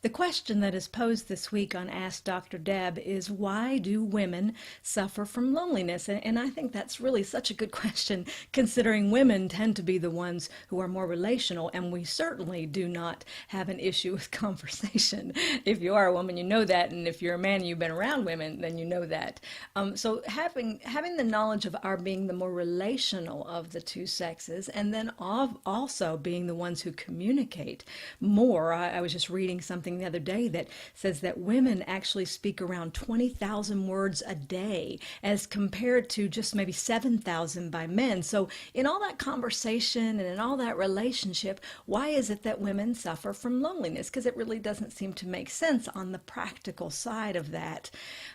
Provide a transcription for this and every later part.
The question that is posed this week on Ask Dr. Deb is, why do women suffer from loneliness? And I think that's really such a good question, considering women tend to be the ones who are more relational, and we certainly do not have an issue with conversation. If you are a woman, you know that, and if you're a man and you've been around women, then you know that. So having the knowledge of our being the more relational of the two sexes, and then of also being the ones who communicate more. I was just reading something the other day that says that women actually speak around 20,000 words a day as compared to just maybe 7,000 by men. So in all that conversation and in all that relationship, why is it that women suffer from loneliness? Because it really doesn't seem to make sense on the practical side of that.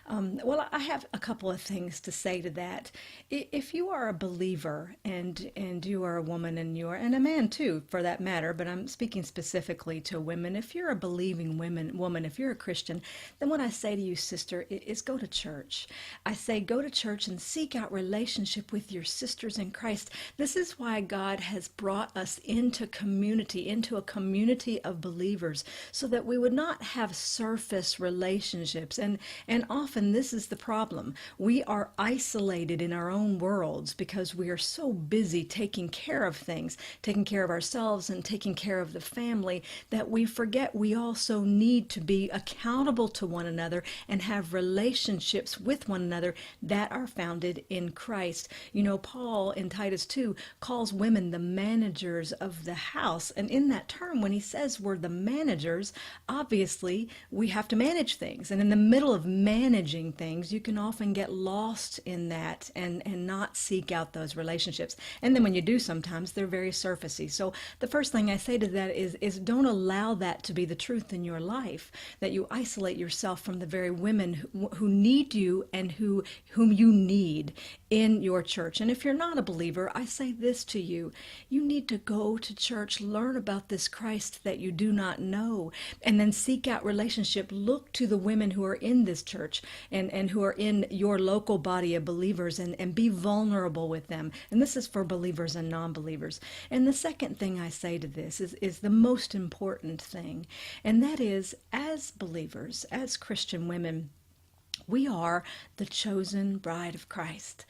Well, I have a couple of things to say to that. If you are a believer and you are a woman and a man too, for that matter, but I'm speaking specifically to women. If you're a believing woman, if you're a Christian, then what I say to you, sister, is go to church. I say go to church and seek out relationship with your sisters in Christ. This is why God has brought us into a community of believers, so that we would not have surface relationships. And often this is the problem. We are isolated in our own worlds because we are so busy taking care of things, taking care of ourselves and taking care of the family, that we forget we also need to be accountable to one another and have relationships with one another that are founded in Christ. You know, Paul in Titus 2 calls women the managers of the house. And in that term, when he says we're the managers, obviously we have to manage things. And in the middle of managing things, you can often get lost in that and not seek out those relationships. And then when you do, sometimes they're very surfacey. So the first thing I say to that is don't allow that to be the truth in your life, that you isolate yourself from the very women who need you and whom you need in your church. And if you're not a believer, I say this to you: you need to go to church, learn about this Christ that you do not know, and then seek out relationship. Look to the women who are in this church and who are in your local body of believers, and be vulnerable with them. And this is for believers and non-believers. And the second thing I say to this is the most important thing, and that is, as believers, as Christian women, we are the chosen bride of Christ.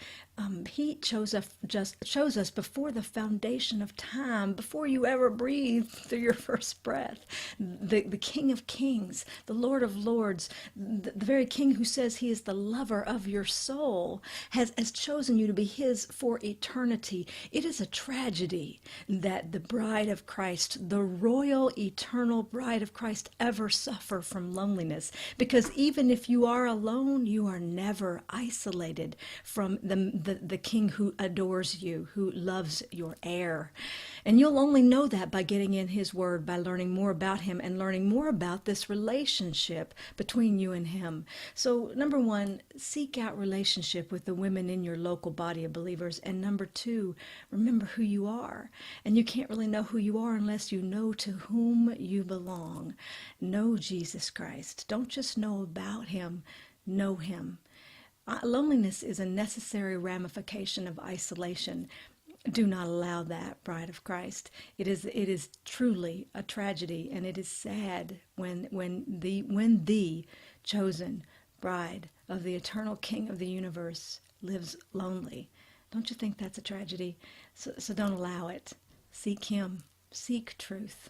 He chose us before the foundation of time, before you ever breathed through your first breath. The King of Kings, the Lord of Lords, the very King who says he is the lover of your soul, has chosen you to be his for eternity. It is a tragedy that the bride of Christ, the royal eternal bride of Christ, ever suffer from loneliness. Because even if you are alone, you are never isolated from the King who adores you, who loves your heir. And you'll only know that by getting in his word, by learning more about him and learning more about this relationship between you and him. So number one, seek out relationship with the women in your local body of believers. And number two, remember who you are. And you can't really know who you are unless you know to whom you belong. Know Jesus Christ. Don't just know about him, know him. Loneliness is a necessary ramification of isolation. Do not allow that, bride of Christ. It is truly a tragedy, and it is sad when the chosen bride of the eternal King of the universe lives lonely. Don't you think that's a tragedy? So don't allow it. Seek him. Seek truth.